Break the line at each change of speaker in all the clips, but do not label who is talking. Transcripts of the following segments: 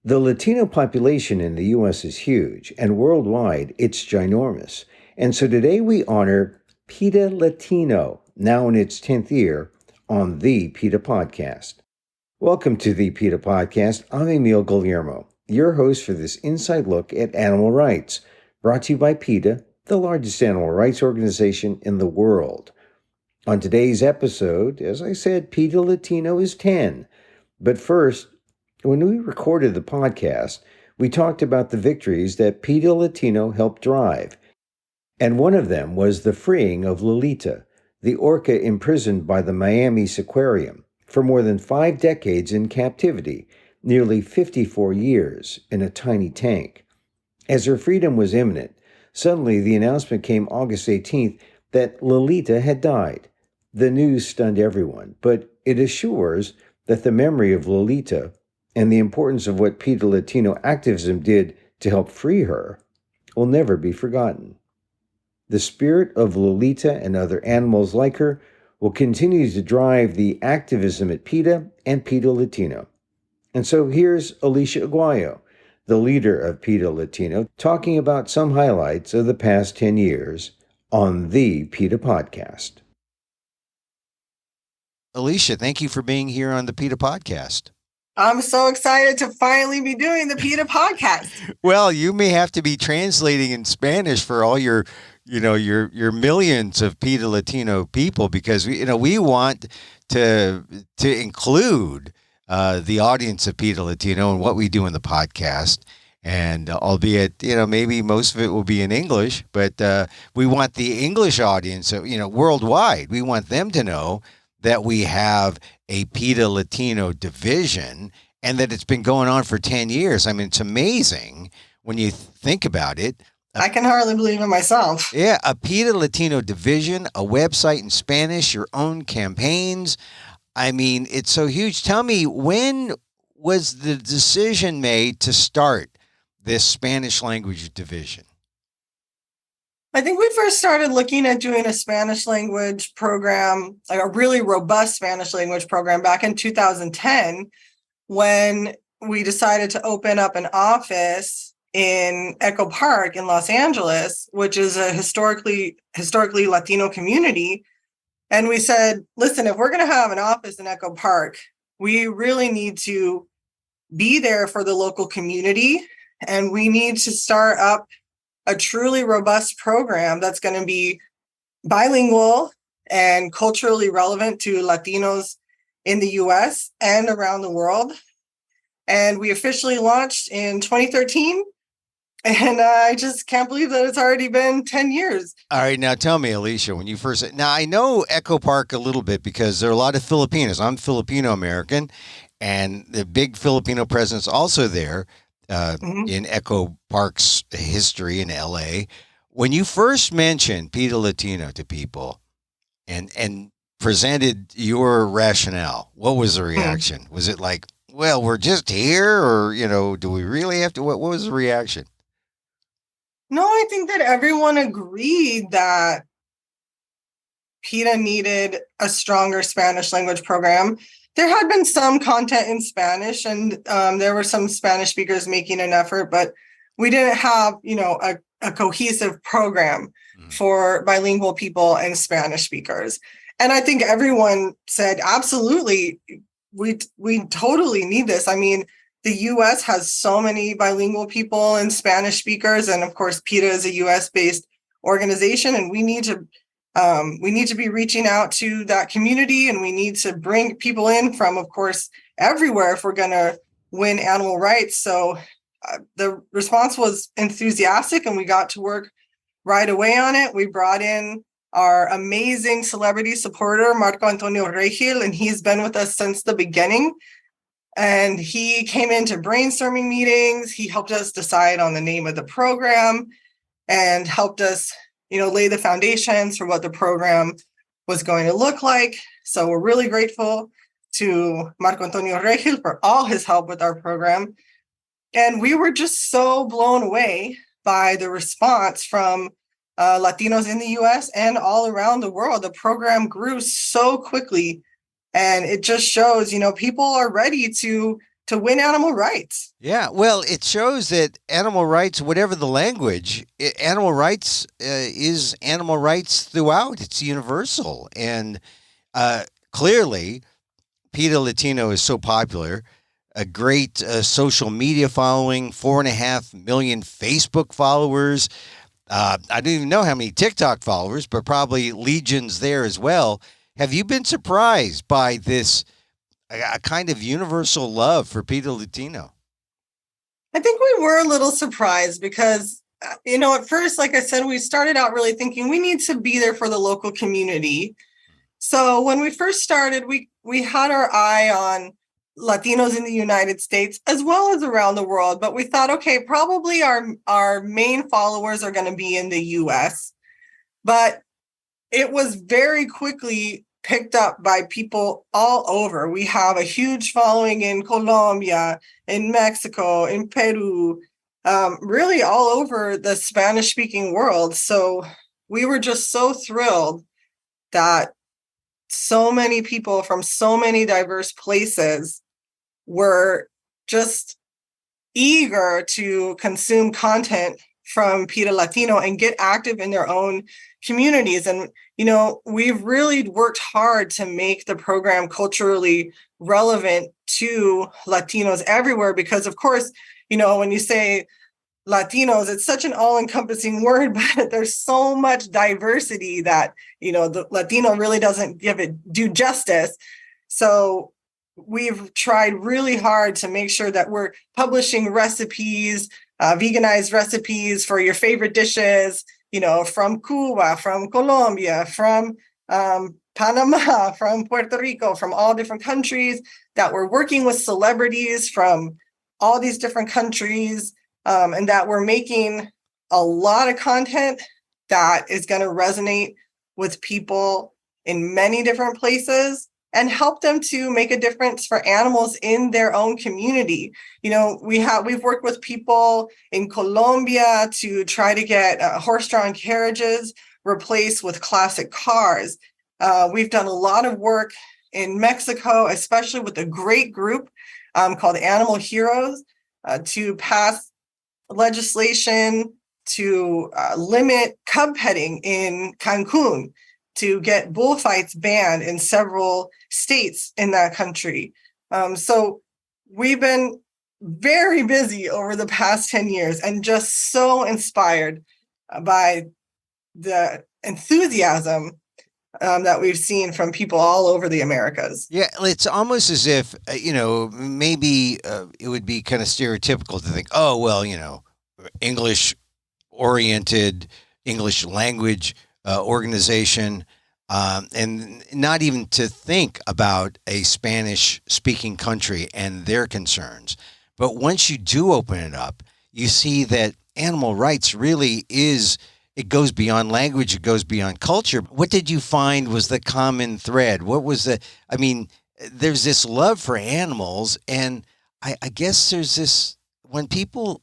The Latino population in the U.S. is huge, and worldwide, it's ginormous. And so today we honor PETA Latino, now in its 10th year, on the PETA Podcast. Welcome to the PETA Podcast. I'm Emil Guillermo, your host for this inside look at animal rights, brought to you by PETA, the largest animal rights organization in the world. On today's episode, as I said, PETA Latino is 10. But first, when we recorded the podcast, we talked about the victories that PETA Latino helped drive. And one of them was the freeing of Lolita, the orca imprisoned by the Miami Aquarium for more than 5 decades in captivity, nearly 54 years in a tiny tank. As her freedom was imminent, suddenly the announcement came August 18th that Lolita had died. The news stunned everyone, but it assures that the memory of Lolita and the importance of what PETA Latino activism did to help free her will never be forgotten. The spirit of Lolita and other animals like her will continue to drive the activism at PETA and PETA Latino. And so here's Alicia Aguayo, the leader of PETA Latino, talking about some highlights of the past 10 years on the PETA Podcast. Alicia, thank you for being here on the PETA Podcast.
I'm so excited to finally be doing the PETA Podcast.
Well, you may have to be translating in Spanish for all your millions of PETA Latino people, because we want to include the audience of PETA Latino and what we do in the podcast. And albeit, maybe most of it will be in English, but we want the English audience, worldwide. We want them to know that we have a PETA Latino division and that it's been going on for 10 years. I mean, it's amazing when you think about it.
I can hardly believe it myself.
Yeah, a PETA Latino division, a website in Spanish, your own campaigns. I mean, it's so huge. Tell me, when was the decision made to start this Spanish language division?
I think we first started looking at doing a Spanish language program, like a really robust Spanish language program, back in 2010, when we decided to open up an office in Echo Park in Los Angeles, which is a historically Latino community. And we said, listen, if we're going to have an office in Echo Park, we really need to be there for the local community. And we need to start up a truly robust program that's going to be bilingual and culturally relevant to Latinos in the US and around the world. And we officially launched in 2013. And I just can't believe that it's already been 10 years.
All right. Now tell me, Alicia, when you first... Now, I know Echo Park a little bit because there are a lot of Filipinos. I'm Filipino-American, and the big Filipino presence also there. In Echo Park's history in LA. When you first mentioned PETA Latino to people and presented your rationale, what was the reaction? Was it like, well, we're just here, or, do we really have to? What was the reaction?
No, I think that everyone agreed that PETA needed a stronger Spanish language program. There had been some content in Spanish, and there were some Spanish speakers making an effort, but we didn't have, a cohesive program for bilingual people and Spanish speakers. And I think everyone said, absolutely, we totally need this. I mean, the U.S. has so many bilingual people and Spanish speakers, and of course, PETA is a U.S.-based organization, and we need to be reaching out to that community, and we need to bring people in from, of course, everywhere if we're going to win animal rights. So the response was enthusiastic, and we got to work right away on it. We brought in our amazing celebrity supporter, Marco Antonio Regil, and he's been with us since the beginning. And he came into brainstorming meetings. He helped us decide on the name of the program and helped us lay the foundations for what the program was going to look like. So we're really grateful to Marco Antonio Regil for all his help with our program. And we were just so blown away by the response from Latinos in the US and all around the world. The program grew so quickly, and it just shows, people are ready to to win animal rights.
Yeah, well, it shows that animal rights, whatever the language, animal rights is animal rights throughout. It's universal. And clearly, PETA Latino is so popular, a great social media following, 4.5 million Facebook followers. I don't even know how many TikTok followers, but probably legions there as well. Have you been surprised by this a kind of universal love for PETA Latino?
I think we were a little surprised because, at first, like I said, we started out really thinking we need to be there for the local community. So when we first started, we had our eye on Latinos in the United States as well as around the world. But we thought, okay, probably our main followers are going to be in the US. But it was very quickly picked up by people all over. We have a huge following in Colombia, in Mexico, in Peru, really all over the Spanish-speaking world. So we were just so thrilled that so many people from so many diverse places were just eager to consume content from PETA Latino and get active in their own communities. And, we've really worked hard to make the program culturally relevant to Latinos everywhere because, of course, when you say Latinos, it's such an all-encompassing word, but there's so much diversity that, the Latino really doesn't give it due justice. So we've tried really hard to make sure that we're publishing recipes, veganized recipes for your favorite dishes, from Cuba, from Colombia, from Panama, from Puerto Rico, from all different countries, that we're working with celebrities from all these different countries, and that we're making a lot of content that is going to resonate with people in many different places and help them to make a difference for animals in their own community. We've worked with people in Colombia to try to get horse-drawn carriages replaced with classic cars. We've done a lot of work in Mexico, especially with a great group called Animal Heroes, to pass legislation to limit cub petting in Cancun, to get bullfights banned in several states in that country. So we've been very busy over the past 10 years and just so inspired by the enthusiasm that we've seen from people all over the Americas.
Yeah, it's almost as if, maybe it would be kind of stereotypical to think, oh, well, English oriented, English language organization, and not even to think about a Spanish speaking country and their concerns. But once you do open it up, you see that animal rights really is, it goes beyond language, it goes beyond culture. What did you find was the common thread? There's this love for animals, and I guess there's this, when people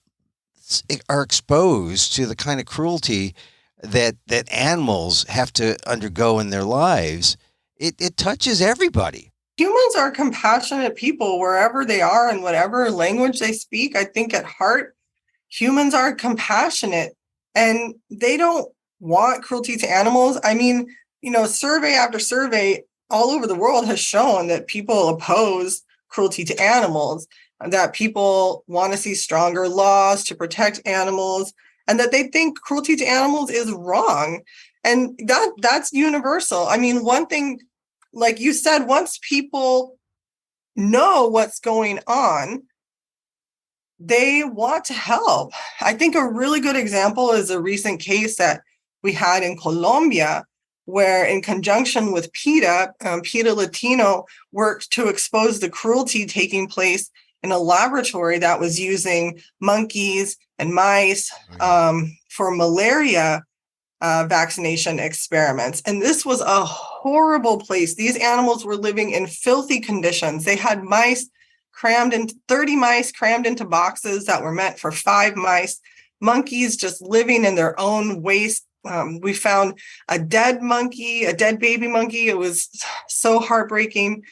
are exposed to the kind of cruelty that animals have to undergo in their lives, it touches everybody.
Humans are compassionate people wherever they are and whatever language they speak. I think at heart, humans are compassionate and they don't want cruelty to animals. Survey after survey all over the world has shown that people oppose cruelty to animals, that people want to see stronger laws to protect animals, and that they think cruelty to animals is wrong. And that's universal. One thing, like you said, once people know what's going on, they want to help. I think a really good example is a recent case that we had in Colombia, where in conjunction with PETA, PETA Latino worked to expose the cruelty taking place in a laboratory that was using monkeys and mice for malaria vaccination experiments. And this was a horrible place. These animals were living in filthy conditions. They had 30 mice crammed into boxes that were meant for 5 mice, monkeys just living in their own waste. We found a dead baby monkey. It was so heartbreaking.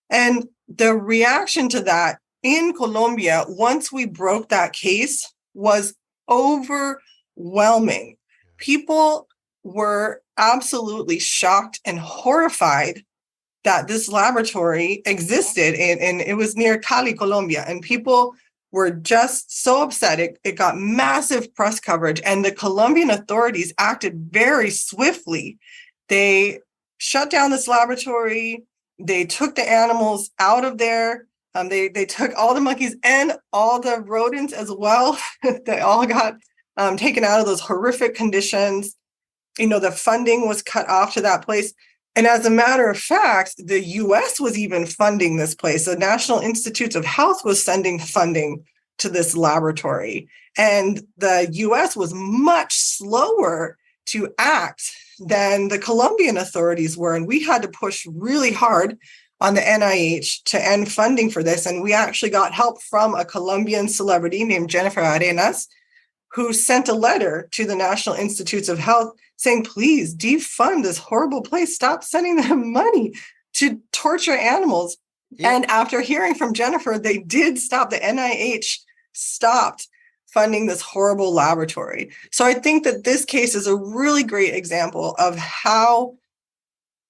And the reaction to that in Colombia, once we broke that case, was overwhelming. People were absolutely shocked and horrified that this laboratory existed, and it was near Cali, Colombia, and people were just so upset. It got massive press coverage, and the Colombian authorities acted very swiftly. They shut down this laboratory. They took the animals out of there. They took all the monkeys and all the rodents as well. They all got taken out of those horrific conditions. The funding was cut off to that place. And as a matter of fact, the US was even funding this place. The National Institutes of Health was sending funding to this laboratory. And the US was much slower to act than the Colombian authorities were. And we had to push really hard on the NIH to end funding for this. And we actually got help from a Colombian celebrity named Jennifer Arenas, who sent a letter to the National Institutes of Health saying, please defund this horrible place. Stop sending them money to torture animals. Yeah. And after hearing from Jennifer, they did stop. The NIH stopped funding this horrible laboratory. So I think that this case is a really great example of how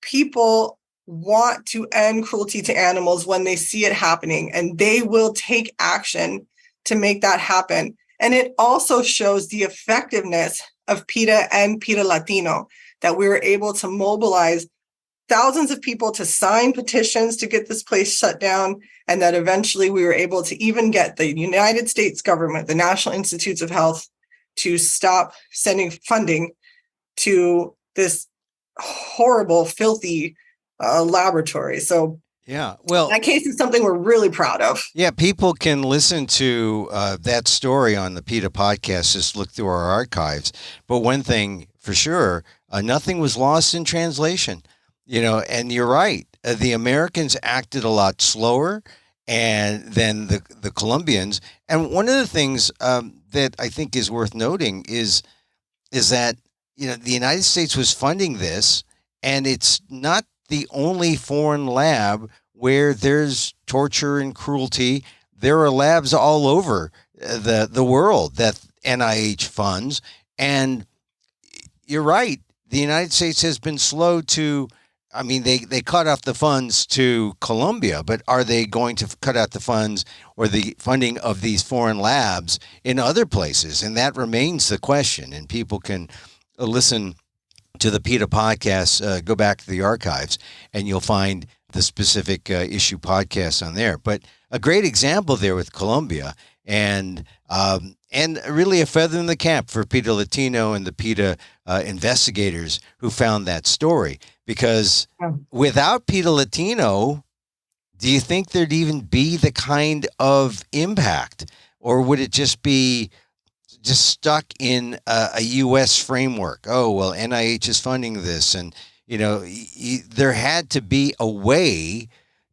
people want to end cruelty to animals when they see it happening, and they will take action to make that happen. And it also shows the effectiveness of PETA and PETA Latino, that we were able to mobilize thousands of people to sign petitions to get this place shut down, and that eventually we were able to even get the United States government, the National Institutes of Health, to stop sending funding to this horrible, filthy laboratory. So
yeah, well,
that case is something we're really proud of.
Yeah, people can listen to that story on the PETA podcast. Just look through our archives. But one thing for sure, nothing was lost in translation. And you're right. The Americans acted a lot slower than the Colombians. And one of the things that I think is worth noting is that the United States was funding this, and it's not the only foreign lab where there's torture and cruelty. There are labs all over the world that NIH funds. And you're right. The United States has been slow to, they cut off the funds to Colombia, but are they going to cut out the funds or the funding of these foreign labs in other places? And that remains the question. And people can listen to the PETA podcast, go back to the archives, and you'll find the specific issue podcast on there. But a great example there with Colombia, and really a feather in the cap for PETA Latino and the PETA investigators who found that story. Because without PETA Latino, do you think there'd even be the kind of impact, or would it just be stuck in a U.S. framework? Oh, well, NIH is funding this. And, there had to be a way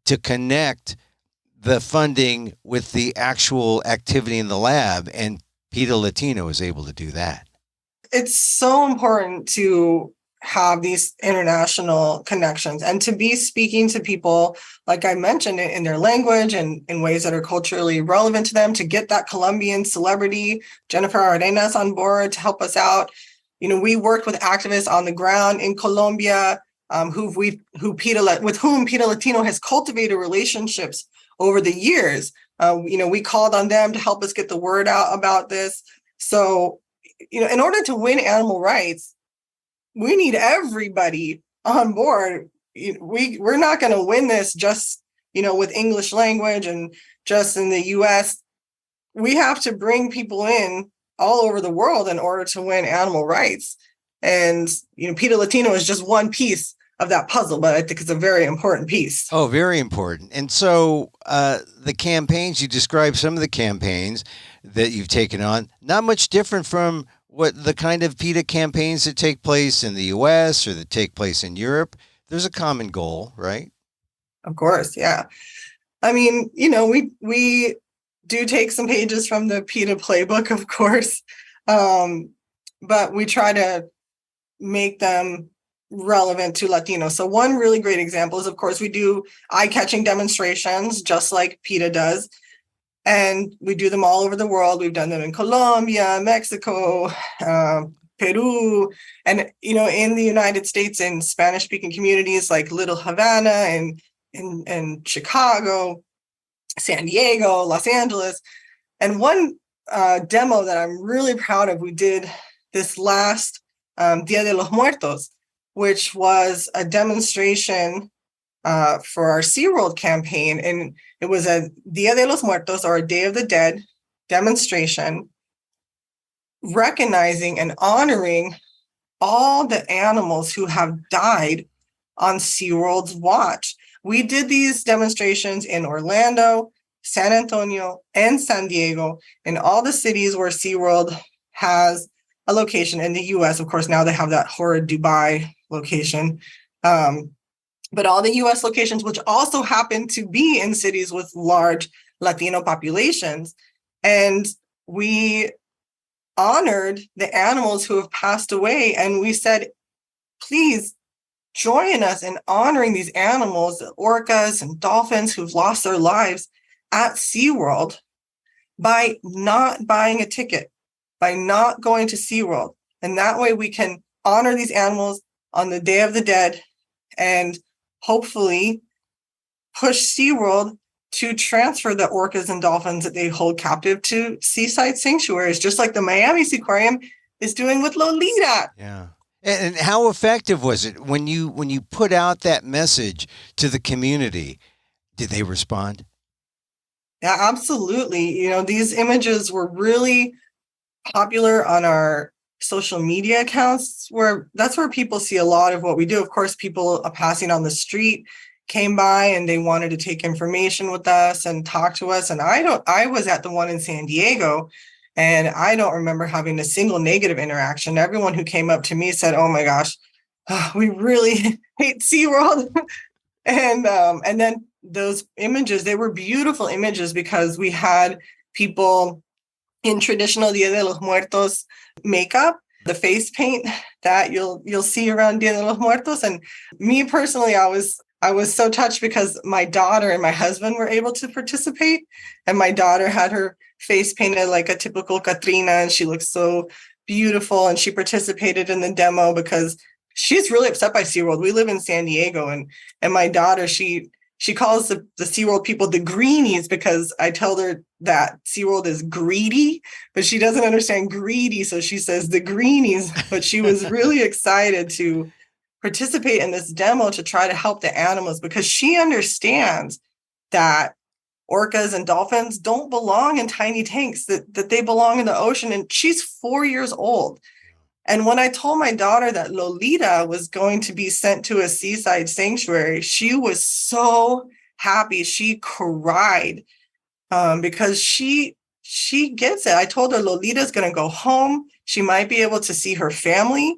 to connect the funding with the actual activity in the lab. And PETA Latino was able to do that.
It's so important to have these international connections and to be speaking to people, like I mentioned, in their language and in ways that are culturally relevant to them, to get that Colombian celebrity, Jennifer Arenas, on board to help us out. We worked with activists on the ground in Colombia, with whom PETA Latino has cultivated relationships over the years. We called on them to help us get the word out about this. So, in order to win animal rights, we need everybody on board. We're not going to win this just, with English language and just in the US. We have to bring people in all over the world in order to win animal rights. And, PETA Latino is just one piece of that puzzle, but I think it's a very important piece.
Oh, very important. And so the campaigns, you described some of the campaigns that you've taken on, not much different from what the kind of PETA campaigns that take place in the US or that take place in Europe. There's a common goal, right?
Of course, yeah. We do take some pages from the PETA playbook, of course, but we try to make them relevant to Latinos. So one really great example is, of course, we do eye-catching demonstrations, just like PETA does. And we do them all over the world. We've done them in Colombia, Mexico, Peru, and in the United States, in Spanish-speaking communities like Little Havana and Chicago, San Diego, Los Angeles. And one demo that I'm really proud of, we did this last Dia de los Muertos, which was a demonstration for our SeaWorld campaign. And it was a Dia de los Muertos, or a Day of the Dead demonstration, recognizing and honoring all the animals who have died on SeaWorld's watch. We did these demonstrations in Orlando, San Antonio, and San Diego, in all the cities where SeaWorld has a location. In the US, of course, now they have that horrid Dubai location. But all the US locations, which also happen to be in cities with large Latino populations. And we honored the animals who have passed away. And we said, please join us in honoring these animals, the orcas and dolphins who've lost their lives at SeaWorld, by not buying a ticket, by not going to SeaWorld. And that way we can honor these animals on the Day of the Dead and hopefully push SeaWorld to transfer the orcas and dolphins that they hold captive to seaside sanctuaries, just like the Miami Seaquarium is doing with Lolita.
Yeah. And how effective was it when you put out that message to the community? Did they respond?
Yeah, absolutely. These images were really popular on our social media accounts, that's where people see a lot of what we do. Of course, people passing on the street came by and they wanted to take information with us and talk to us. And I was at the one in San Diego, and I don't remember having a single negative interaction. Everyone who came up to me said, "Oh my gosh, we really hate SeaWorld." And then those images, they were beautiful images because we had people in traditional Dia de los Muertos makeup, the face paint that you'll see around Dia de los Muertos. And me personally, I was so touched because my daughter and my husband were able to participate. And my daughter had her face painted like a typical Catrina, and she looked so beautiful. And she participated in the demo because she's really upset by SeaWorld. We live in San Diego, and my daughter, she calls the SeaWorld people the greenies because I tell her that SeaWorld is greedy, but she doesn't understand greedy. So she says the greenies, but she was really excited to participate in this demo to try to help the animals because she understands that orcas and dolphins don't belong in tiny tanks, that they belong in the ocean. And she's 4 years old. And when I told my daughter that Lolita was going to be sent to a seaside sanctuary, she was so happy. She cried because she gets it. I told her Lolita's going to go home. She might be able to see her family.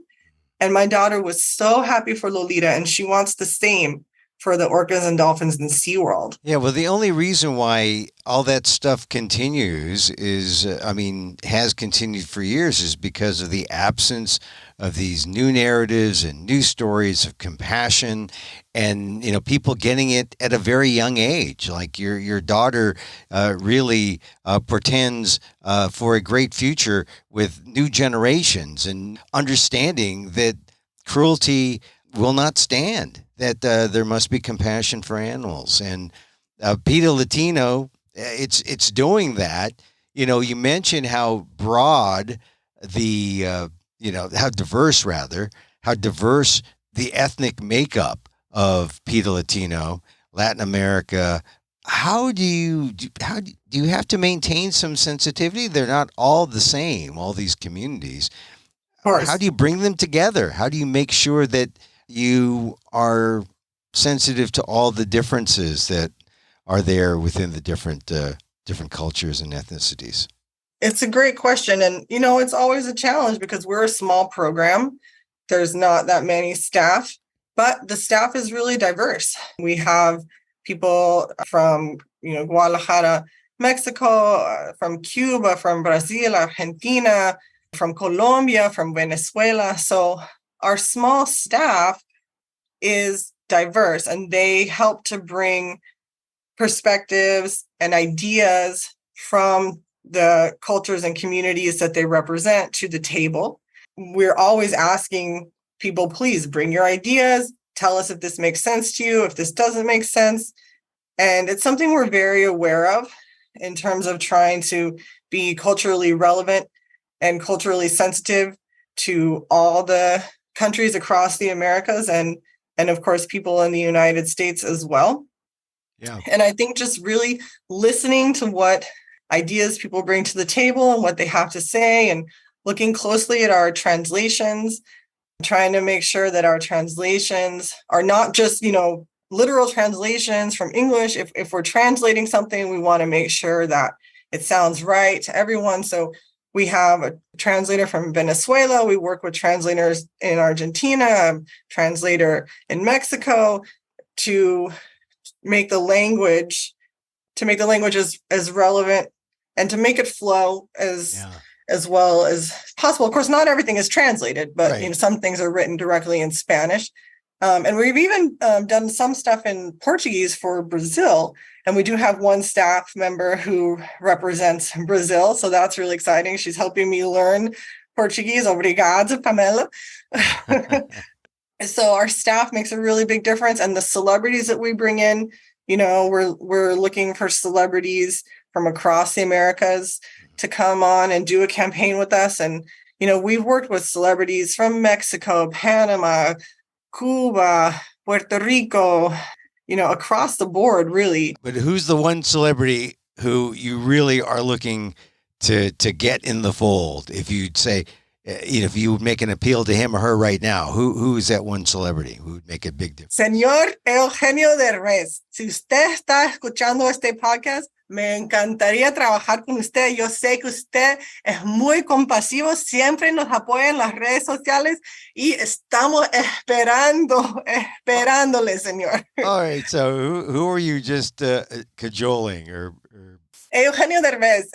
And my daughter was so happy for Lolita, and she wants the same for the orcas and dolphins in SeaWorld.
Yeah, well, the only reason why all that stuff continues is, has continued for years, is because of the absence of these new narratives and new stories of compassion, and people getting it at a very young age. Like your daughter really portends for a great future with new generations and understanding that cruelty will not stand, that there must be compassion for animals. And PETA Latino, it's doing that. You mentioned how broad how diverse the ethnic makeup of PETA Latino, Latin America. How do you have to maintain some sensitivity? They're not all the same, all these communities.
Of course.
How do you bring them together? How do you make sure that you are sensitive to all the differences that are there within the different cultures and ethnicities?
It's a great question. And, it's always a challenge because we're a small program. There's not that many staff, but the staff is really diverse. We have people from, Guadalajara, Mexico, from Cuba, from Brazil, Argentina, from Colombia, from Venezuela. So our small staff is diverse, and they help to bring perspectives and ideas from the cultures and communities that they represent to the table. We're always asking people, please bring your ideas, tell us if this makes sense to you, if this doesn't make sense. And it's something we're very aware of in terms of trying to be culturally relevant and culturally sensitive to all the countries across the Americas and of course, people in the United States as well.
Yeah.
And I think just really listening to what ideas people bring to the table and what they have to say, and looking closely at our translations, trying to make sure that our translations are not just, literal translations from English. If we're translating something, we want to make sure that it sounds right to everyone. So we have a translator from Venezuela. We work with translators in Argentina, a translator in Mexico to make the language as relevant and to make it flow as well as possible. Of course, not everything is translated, but
right.
Some things are written directly in Spanish. And we've even done some stuff in Portuguese for Brazil. And we do have one staff member who represents Brazil. So that's really exciting. She's helping me learn Portuguese. Obrigado, Pamela. So our staff makes a really big difference. And the celebrities that we bring in, we're looking for celebrities from across the Americas to come on and do a campaign with us. And, we've worked with celebrities from Mexico, Panama, Cuba, Puerto Rico, across the board, really.
But who's the one celebrity who you really are looking to get in the fold? If you'd say, if you would make an appeal to him or her right now, who is that one celebrity who would make a big difference?
Señor Eugenio Derbez, si usted está escuchando este podcast, me encantaría trabajar con usted. Yo sé que usted es muy compasivo, siempre nos apoya en las redes sociales y estamos esperándole, señor.
All right, so who are you just cajoling or?
Eugenio Derbez,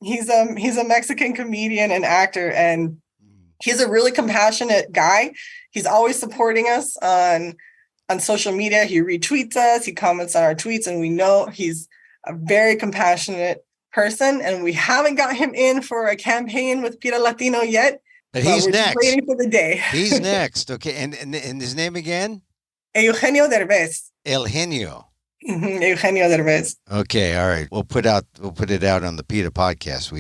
he's a Mexican comedian and actor, and he's a really compassionate guy. He's always supporting us on social media. He retweets us, he comments on our tweets, and we know he's a very compassionate person. And we haven't got him in for a campaign with PETA Latino yet.
But he's next.
Waiting for the day.
He's next. Okay, and his name again?
Eugenio Derbez.
Eugenio.
Eugenio Derbez.
Okay, all right. We'll put it out on the PETA podcast.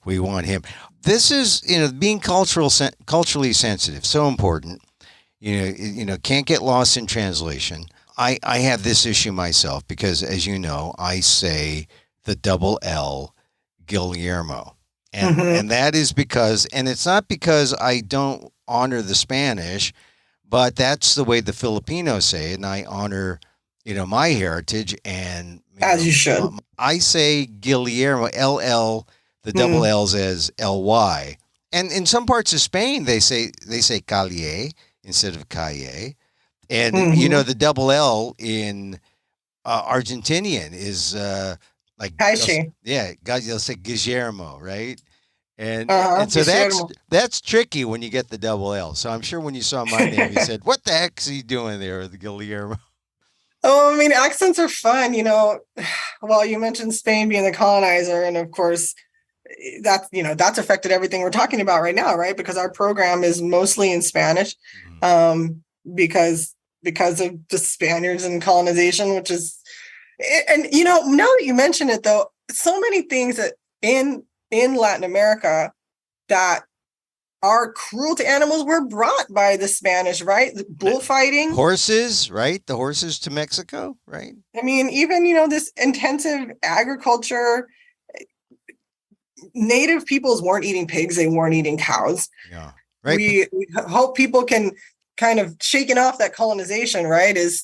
We want him. This is being culturally sensitive, so important. Can't get lost in translation. I have this issue myself because, as you know, I say the double L Guillermo, and that is because, and it's not because I don't honor the Spanish, but that's the way the Filipinos say it, and I honor my heritage, and
as you should.
I say Guillermo, LL, the double L's as LY, and in some parts of Spain they say Calle instead of Calle, and the double L in Argentinian is like
Caiche.
They'll say Guillermo, right? And so that's tricky when you get the double L. So I'm sure when you saw my name, you said, "What the heck is he doing there, the Guillermo?"
Oh, I mean, accents are fun, Well, you mentioned Spain being the colonizer, and of course, that's affected everything we're talking about right now, right? Because our program is mostly in Spanish, because of the Spaniards and colonization, which is, and now that you mention it, though, so many things that in Latin America that are cruel to animals were brought by the Spanish, right? Bullfighting.
Horses, right? The horses to Mexico, right?
I mean, even, this intensive agriculture, native peoples weren't eating pigs, they weren't eating cows.
Yeah. Right.
We hope people can kind of shaking off that colonization, right? Is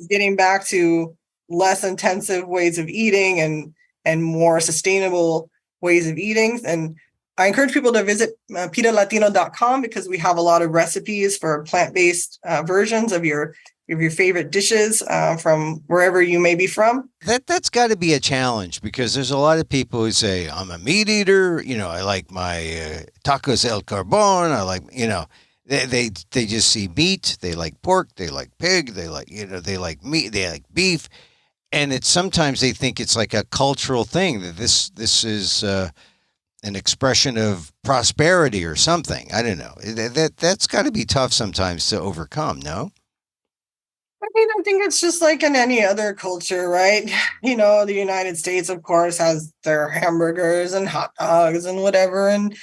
getting back to less intensive ways of eating and more sustainable ways of eating. And I encourage people to visit PETALatino.com because we have a lot of recipes for plant-based versions of your favorite dishes from wherever you may be from.
That's got to be a challenge because there's a lot of people who say, I'm a meat eater. I like my tacos el carbon. I like, they just see meat. They like pork. They like pig. They like, they like meat. They like beef. And it's sometimes they think it's like a cultural thing that this is an expression of prosperity or something. I don't know. That's got to be tough sometimes to overcome. No.
I mean, I think it's just like in any other culture, right? The United States, of course, has their hamburgers and hot dogs and whatever, and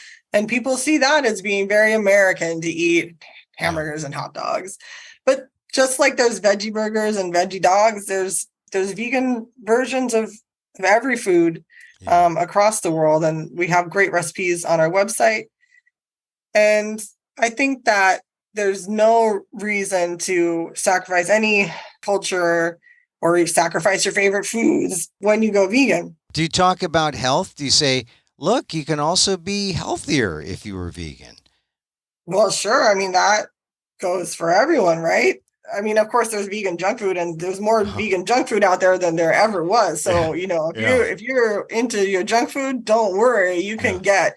people see that as being very American to eat hamburgers and hot dogs. But just like there's veggie burgers and veggie dogs, there's vegan versions of every food across the world, and we have great recipes on our website. And I think that there's no reason to sacrifice any culture or sacrifice your favorite foods when you go vegan.
Do you talk about health? Do you say, look, you can also be healthier if you were vegan?
Well, sure. I mean, that goes for everyone, right? I mean, of course, there's vegan junk food, and there's more vegan junk food out there than there ever was. So, if you're into your junk food, don't worry. You can get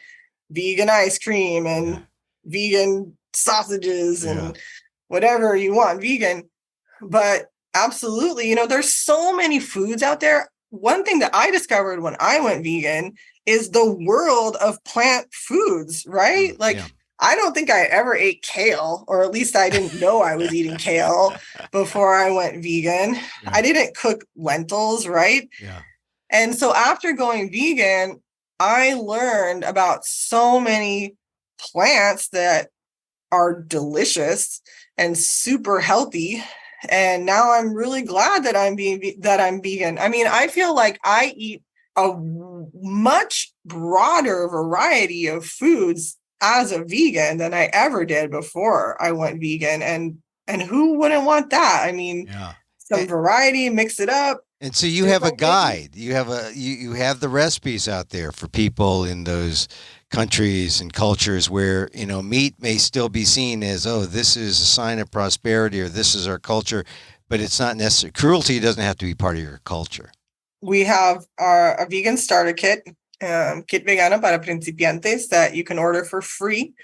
vegan ice cream and vegan sausages and whatever you want vegan. But absolutely, there's so many foods out there. One thing that I discovered when I went vegan is the world of plant foods, right? I don't think I ever ate kale, or at least I didn't know I was eating kale before I went vegan. I didn't cook lentils, right? And so after going vegan, I learned about so many plants that are delicious and super healthy. And now I'm really glad that I'm vegan. I mean, I feel like I eat a much broader variety of foods as a vegan than I ever did before I went vegan. And who wouldn't want that? I mean, some variety, mix it up.
And so you have a guide. You have you have the recipes out there for people in those countries and cultures where, meat may still be seen as, oh, this is a sign of prosperity or this is our culture, but it's not necessary. Cruelty doesn't have to be part of your culture.
We have a vegan starter kit, Kit Vegano para Principiantes, that you can order for free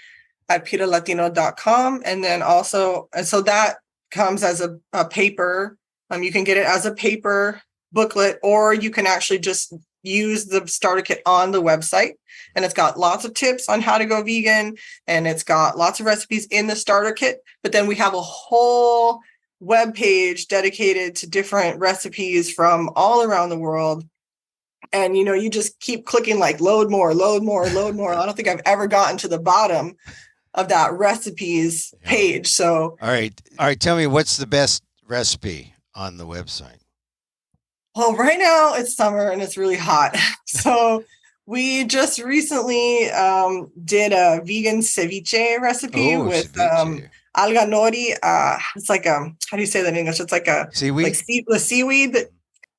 at PETALatino.com. And then also, so that comes as a paper. You can get it as a paper booklet, or you can actually just use the starter kit on the website. And it's got lots of tips on how to go vegan, and it's got lots of recipes in the starter kit. But then we have a whole web page dedicated to different recipes from all around the world. And, you just keep clicking like load more, load more, load more. I don't think I've ever gotten to the bottom of that recipes page. So,
all right. Tell me, what's the best recipe on the website?
Well, right now it's summer and it's really hot. So we just recently did a vegan ceviche recipe with alga nori. It's like how do you say that in English? It's like a
seaweed,
seaweed,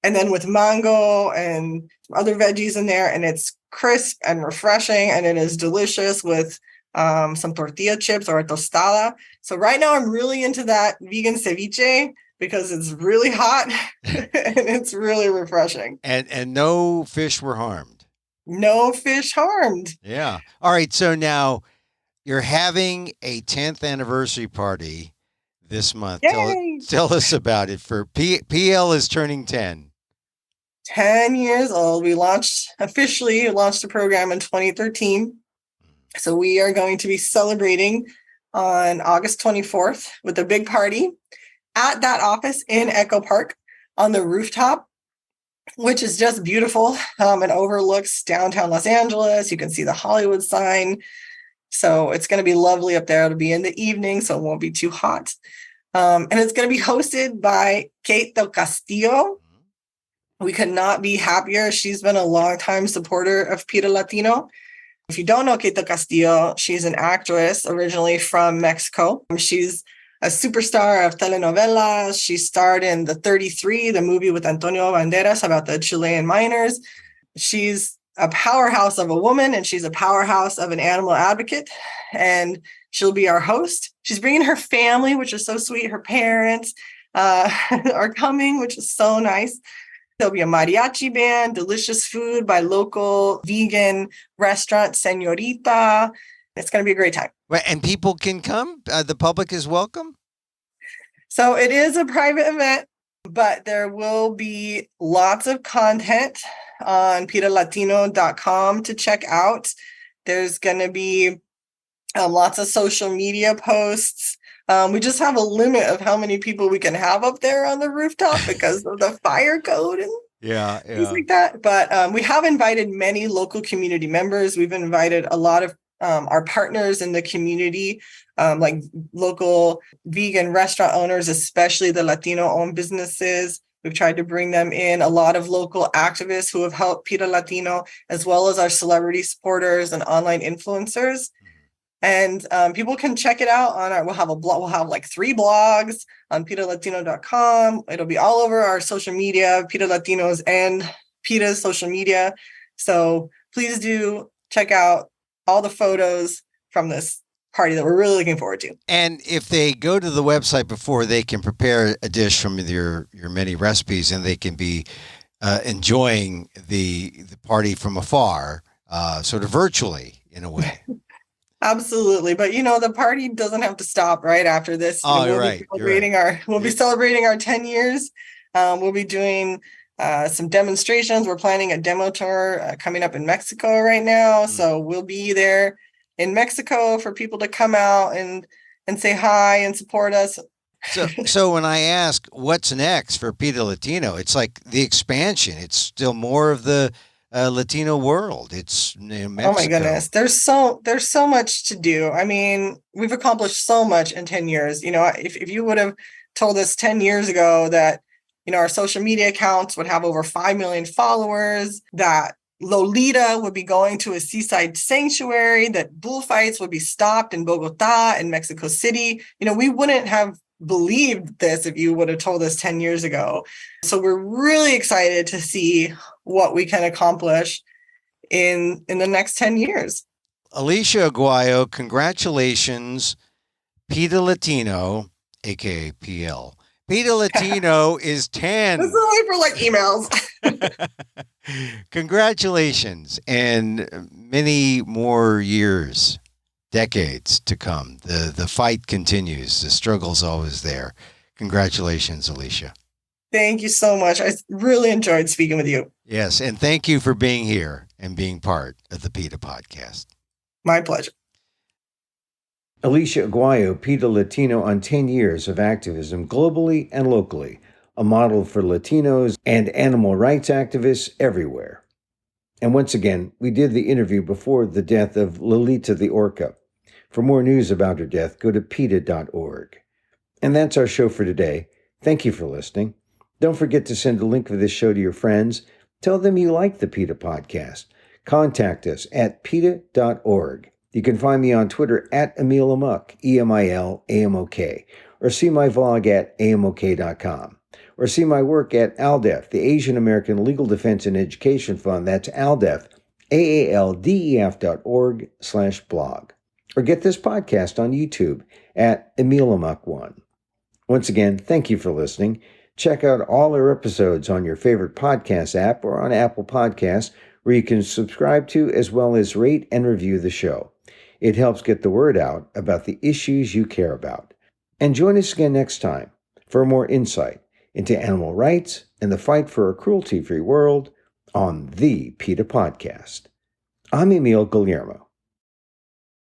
and then with mango and other veggies in there, and it's crisp and refreshing, and it is delicious with some tortilla chips or a tostada. So right now I'm really into that vegan ceviche because it's really hot and it's really refreshing.
And no fish were harmed.
No fish harmed.
Yeah. All right. So now you're having a 10th anniversary party this month. Tell us about it. For PL is turning 10.
10 years old. We officially launched the program in 2013. So we are going to be celebrating on August 24th with a big party at that office in Echo Park on the rooftop, which is just beautiful. It overlooks downtown Los Angeles. You can see the Hollywood sign. So it's going to be lovely up there. It'll be in the evening, so it won't be too hot. And it's going to be hosted by Kate Del Castillo. We could not be happier. She's been a longtime supporter of PETA Latino. If you don't know Kate Del Castillo, she's an actress originally from Mexico. She's a superstar of telenovelas. She starred in The 33, the movie with Antonio Banderas about the Chilean miners. She's a powerhouse of a woman, and she's a powerhouse of an animal advocate. And she'll be our host. She's bringing her family, which is so sweet. Her parents are coming, which is so nice. There'll be a mariachi band, delicious food by local vegan restaurant Señorita. It's going to be a great time.
Right, and people can come? The public is welcome?
So it is a private event. but there will be lots of content on PETALatino.com to check out. There's going to be lots of social media posts. We just have a limit of how many people we can have up there on the rooftop because of the fire code and things like that. But we have invited many local community members. We've invited a lot of our partners in the community, like local vegan restaurant owners, especially the Latino-owned businesses. We've tried to bring them in, a lot of local activists who have helped PETA Latino, as well as our celebrity supporters and online influencers. And people can check it out on we'll have a blog, we'll have like 3 blogs on PETALatino.com. It'll be all over our social media, PETA Latinos and PETA's social media. So please do check out all the photos from this party that we're really looking forward to.
And if they go to the website before, they can prepare a dish from your many recipes, and they can be enjoying the party from afar, sort of virtually in a way.
Absolutely. But the party doesn't have to stop right after this. We'll be celebrating our 10 years. We'll be doing some demonstrations. We're planning a demo tour coming up in Mexico right now. So we'll be there in Mexico for people to come out and say hi and support us.
So when I ask what's next for PETA Latino, it's like the expansion. It's still more of the Latino world. It's Mexico.
Oh my goodness. There's so much to do. I mean, we've accomplished so much in 10 years. If you would have told us 10 years ago that, our social media accounts would have over 5 million followers, that Lolita would be going to a seaside sanctuary, that bullfights would be stopped in Bogota and Mexico City, we wouldn't have believed this if you would have told us 10 years ago. So we're really excited to see what we can accomplish in the next 10 years.
Alicia Aguayo, congratulations. PETA Latino, aka PL. PETA Latino is 10.
This is only for emails.
Congratulations, and many more years, decades to come. The fight continues. The struggle's always there. Congratulations, Alicia.
Thank you so much. I really enjoyed speaking with you.
Yes, and thank you for being here and being part of the PETA Podcast.
My pleasure.
Alicia Aguayo, PETA Latino on 10 years of activism globally and locally, a model for Latinos and animal rights activists everywhere. And once again, we did the interview before the death of Lolita the Orca. For more news about her death, go to PETA.org. And that's our show for today. Thank you for listening. Don't forget to send a link for this show to your friends. Tell them you like the PETA Podcast. Contact us at PETA.org. You can find me on Twitter at Emil Amok, EMILAMOK, or see my vlog at amok.com, or see my work at ALDEF, the Asian American Legal Defense and Education Fund. That's ALDEF, AALDEF.org/blog. Or get this podcast on YouTube at Emil Amok 1. Once again, thank you for listening. Check out all our episodes on your favorite podcast app or on Apple Podcasts, where you can subscribe to as well as rate and review the show. It helps get the word out about the issues you care about. And join us again next time for more insight into animal rights and the fight for a cruelty-free world on the PETA Podcast. I'm Emil Guillermo.